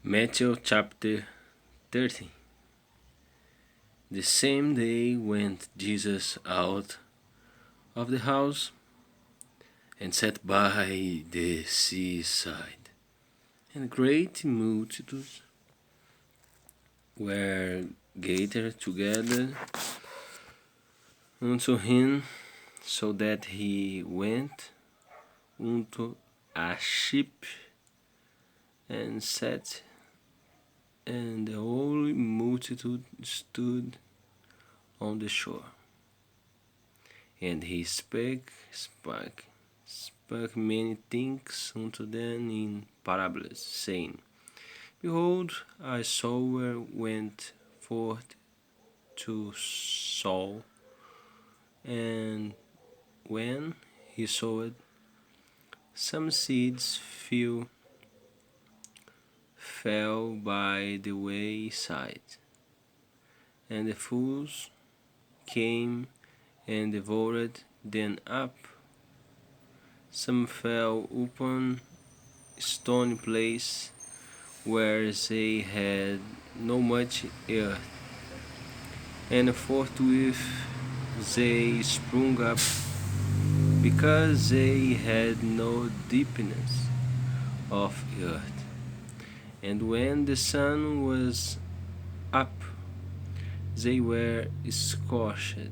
Matthew chapter 30. The same day went Jesus out of the house and sat by the seaside, and great multitudes were gathered together unto him, so that he went unto a ship and sat, and the whole multitude stood on the shore. And he spake many things unto them in parables, saying, Behold, a sower went forth to sow, and when he sowed, some seeds fell by the wayside, and the fowls came and devoured them up. Some fell upon stony place, where they had no much earth, and forthwith they sprung up, because they had no deepness of earth. And when the sun was up, they were scorched,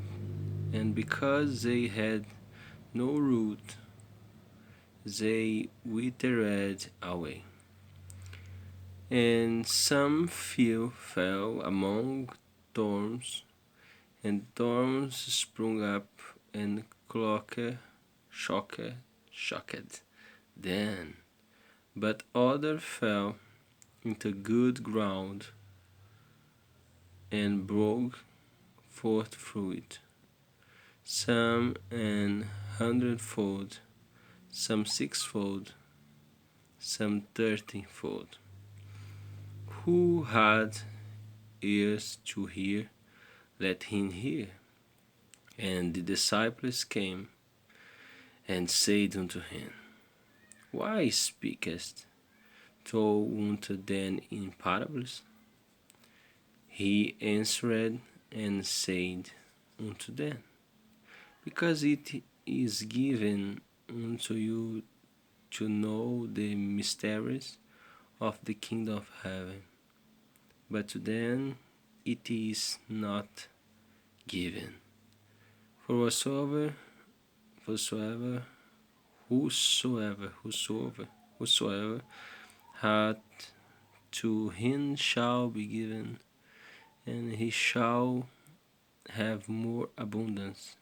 and because they had no root, they withered away. And some fell among thorns, and thorns sprung up and shocked them. But other fell into good ground, and brought forth fruit, some an hundredfold, some sixfold, some 30-fold. Who had ears to hear, let him hear. And the disciples came and said unto him, Why speakest thou unto them in parables? He answered and said unto them, Because it is given unto you to know the mysteries of the kingdom of heaven, but to them it is not given. For whosoever hath, to him shall be given, and he shall have more abundance.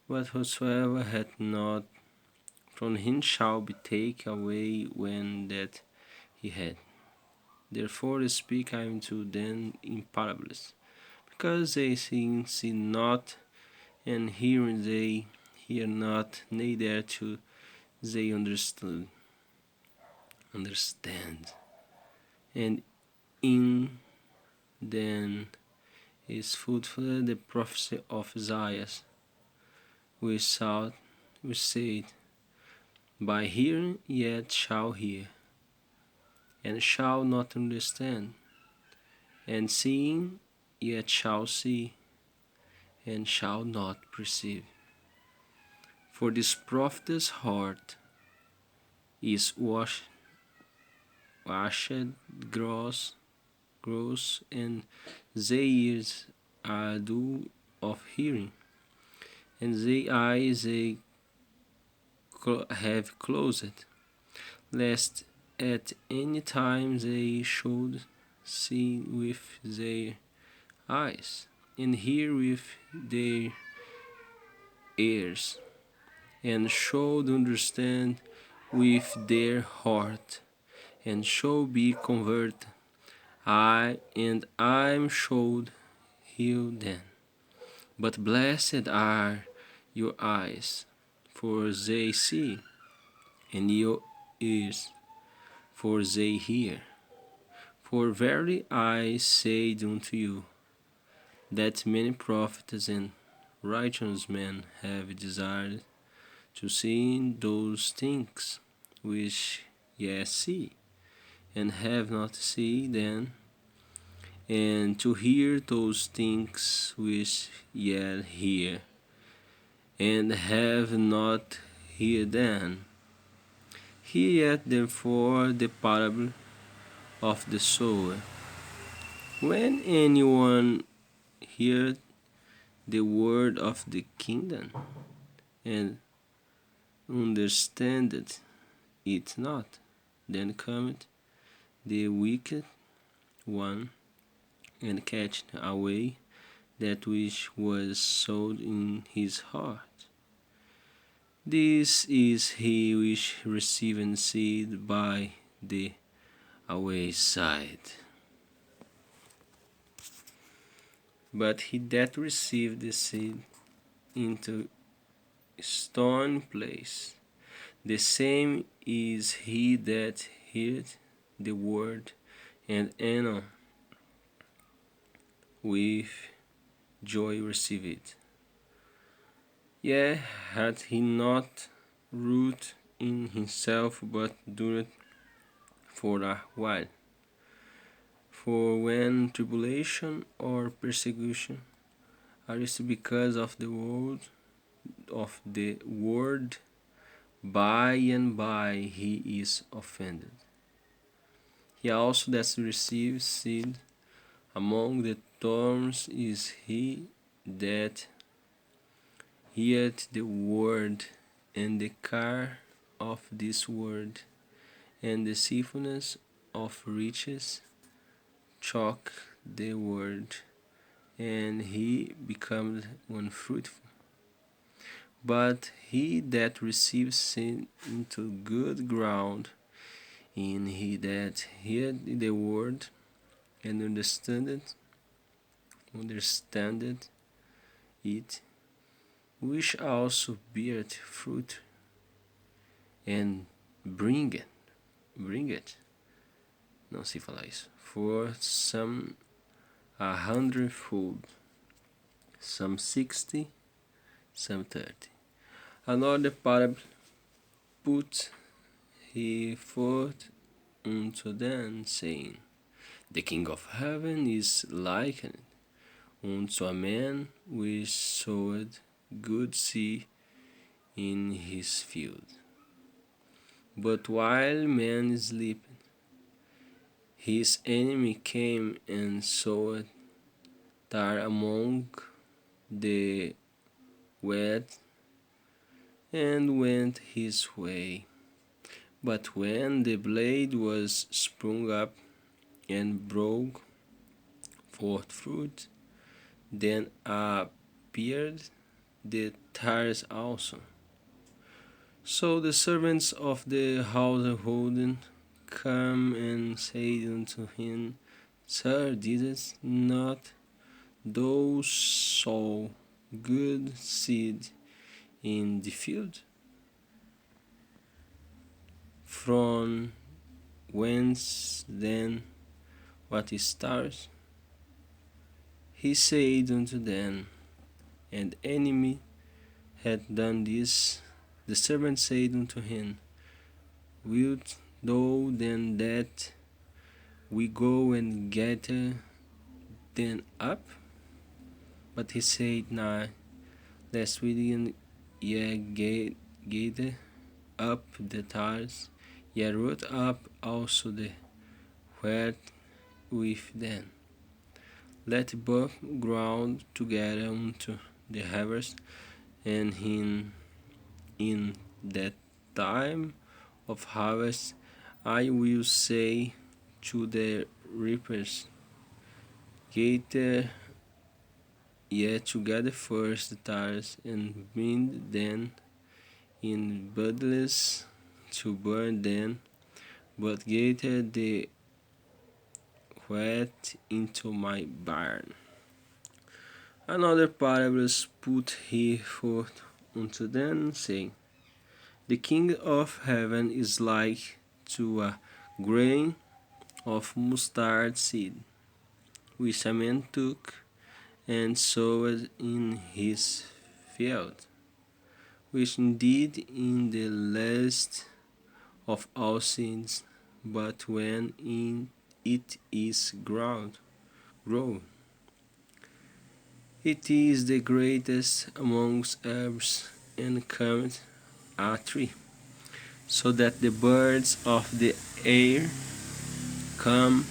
But whosoever hath not, from him shall be taken away when that he had. Therefore speak I unto them in parables, because they see not, and hearing they hear not, neither do they understand. And in them is fulfilled the prophecy of Isaiah, which said, By hearing yet shall hear, and shall not understand, and seeing yet shall see, and shall not perceive. For this prophet's heart is washed gross, and their ears are dull of hearing, and their eyes they have closed, lest at any time they should see with their eyes, and hear with their ears, and should understand with their heart, and should be converted, and I should heal them. But blessed are your eyes, for they see, and your ears, for they hear. For verily I say unto you, that many prophets and righteous men have desired to see those things which ye see, and have not seen them, and to hear those things which ye hear, and have not heard them. Hear yet therefore the parable of the sower. When anyone heareth the word of the kingdom, and understandeth it not, then cometh the wicked one, and catcheth away that which was sown in his heart. This is he which receiveth seed by the wayside. But he that received the seed into stony place, the same is he that heareth the word, and with joy receive it. Yet hath he not root in himself, but dureth for a while. For when tribulation or persecution arise because of the word, by and by he is offended. He also that receives seed among the thorns is he that heareth the word, and the care of this world, and the deceitfulness of riches choke the word, and he becomes unfruitful. But he that receives seed into good ground, in he that heareth the word, and understandeth it, which also beareth fruit, and bringeth, não sei falar isso, for some 100-fold, some 60, some 30. Another parable put he forth unto them, saying, The king of heaven is likened unto a man which sowed good seed in his field. But while man slept, his enemy came and sowed tares among the wheat, and went his way. But when the blade was sprung up and brought forth fruit, then appeared the tares also. So the servants of the household come and said unto him, Sir, didst not thou sow good seed in the field? From whence then what is tares? He said unto them, An enemy hath done this. The servant said unto him, Wilt thou then that we go and gather them up? But he said, Nay, lest we gather up the tares, yet root up also the wheat with them. Let both ground together unto the harvest, and in that time of harvest I will say to the reapers, Gather ye together first the tares, and bind them in bundles to burn them, but gather the wheat into my barn. Another parable put he forth unto them, saying, The king of heaven is like to a grain of mustard seed, which a man took and sowed in his field, which indeed in the least of all seeds but when it is grown, it is the greatest amongst herbs, and cometh a tree, so that the birds of the air come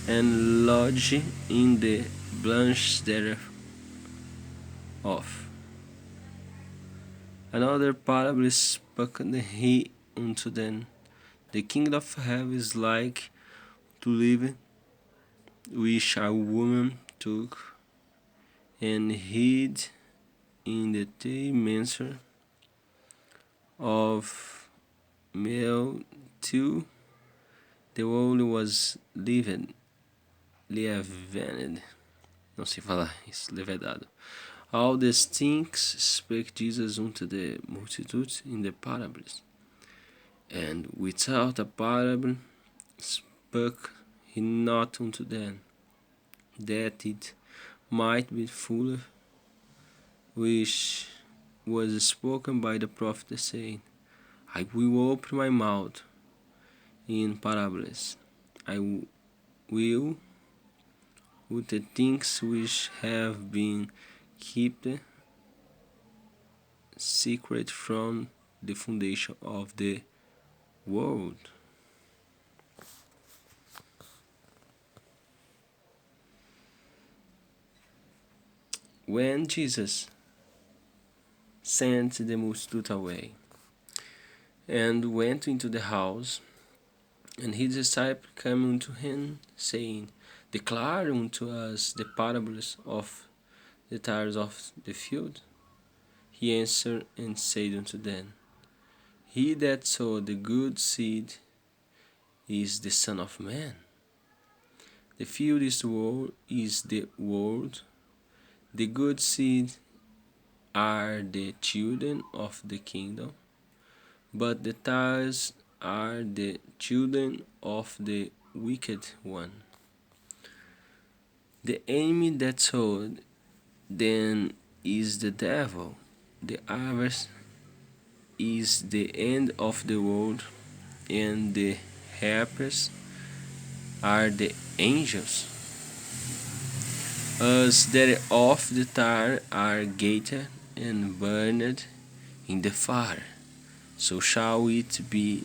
and lodge in the branches thereof. Another parable spake he unto them, the kingdom of heaven is like to live, which a woman took and hid in the measure of meal till the oil was leavened. Não sei falar isso, levedado. All these things spake Jesus unto the multitude in the parables, and without a parable spake he not unto them, that it might be fulfilled which was spoken by the prophet, saying, I will open my mouth in parables. I will with the things which have been kept secret from the foundation of the world. When Jesus sent the multitude away and went into the house, and his disciples came unto him, saying, Declare unto us the parables of the tares of the field. He answered and said unto them, He that sowed the good seed is the Son of Man. The field is the world. The good seed are the children of the kingdom, but the tares are the children of the wicked one. The enemy that sowed then is the devil. The harvest is the end of the world, and the helpers are the angels. As that of the tare are gathered and burned in the fire, so shall it be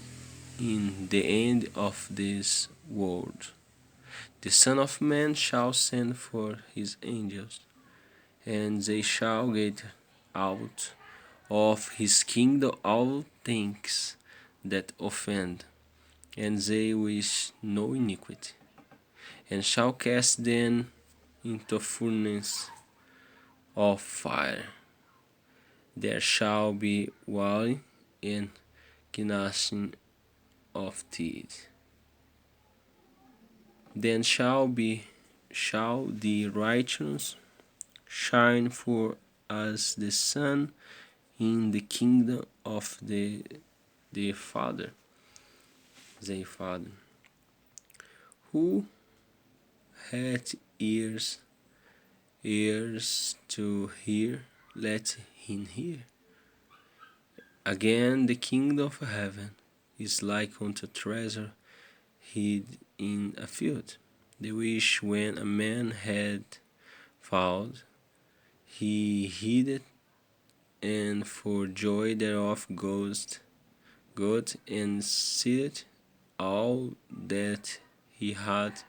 in the end of this world. The Son of Man shall send forth his angels, and they shall get out of his kingdom all things that offend, and they which know iniquity, and shall cast them into furnace of fire. There shall be wailing and gnashing of teeth. Then shall the righteous shine forth as the sun in the kingdom of their Father. Who hath ears to hear, let him hear. Again, the kingdom of heaven is like unto treasure hid in a field, the which when a man had found, he hid it, and for joy thereof got and sealed all that he had,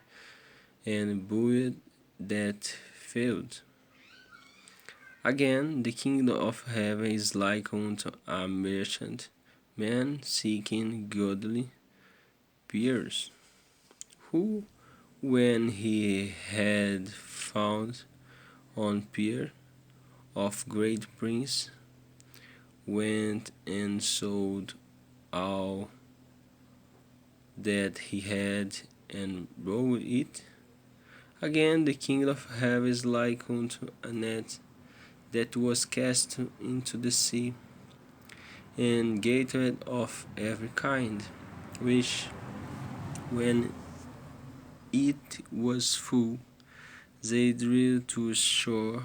and buried that field. Again, the kingdom of heaven is like unto a merchant man seeking goodly pearls, who, when he had found one pear of great price, went and sold all that he had and brought it. Again, the kingdom of heaven is like unto a net that was cast into the sea, and gathered of every kind, which, when it was full, they drew to shore,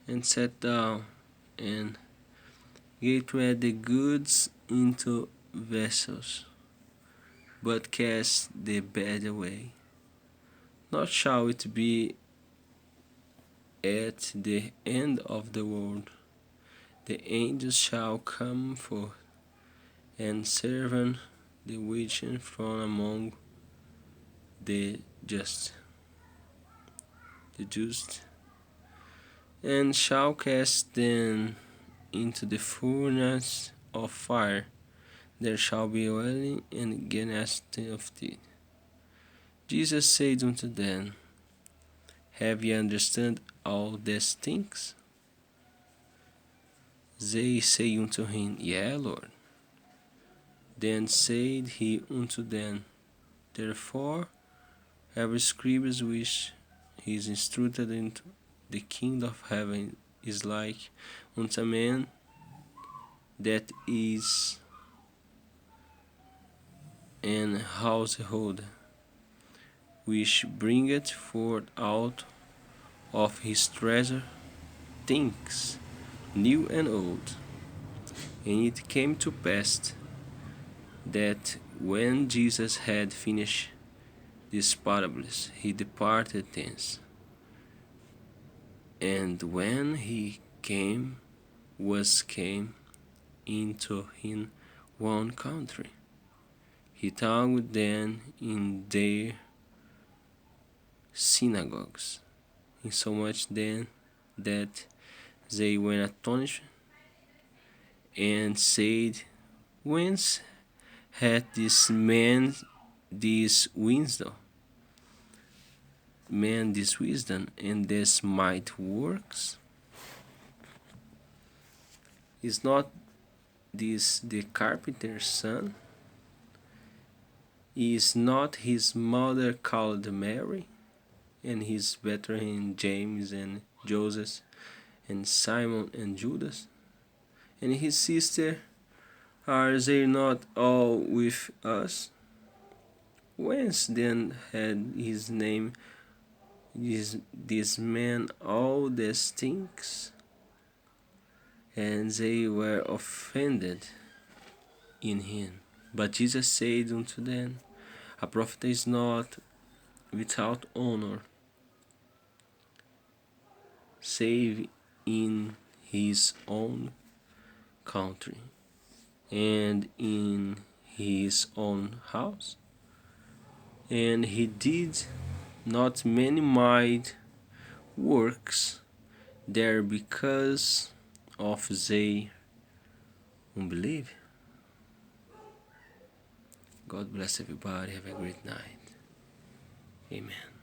and sat down, and gathered the goods into vessels, but cast the bad away. Not shall it be at the end of the world. The angels shall come forth and serve the wicked from among the just, and shall cast them into the furnace of fire. There shall be wailing and gnashing of teeth. Jesus said unto them, Have ye understood all these things? They say unto him, Yea, Lord. Then said he unto them, Therefore every scribe which is instructed into the kingdom of heaven is like unto a man that is an householder, which bringeth forth out of his treasure things new and old. And it came to pass that when Jesus had finished these parables, he departed thence. And when he came into his own country, he taught them in their synagogues, insomuch then that they were astonished, and said, Whence hath this man this wisdom and this mighty works? Is not this the carpenter's son? Is not his mother called Mary? And his brethren James and Joseph and Simon and Judas? And his sister, are they not all with us? Whence then had this man all these things? And they were offended in him. But Jesus said unto them, A prophet is not without honor, save in his own country, and in his own house. And he did not many mighty works there because of their unbelief. God bless everybody. Have a great night. Amen.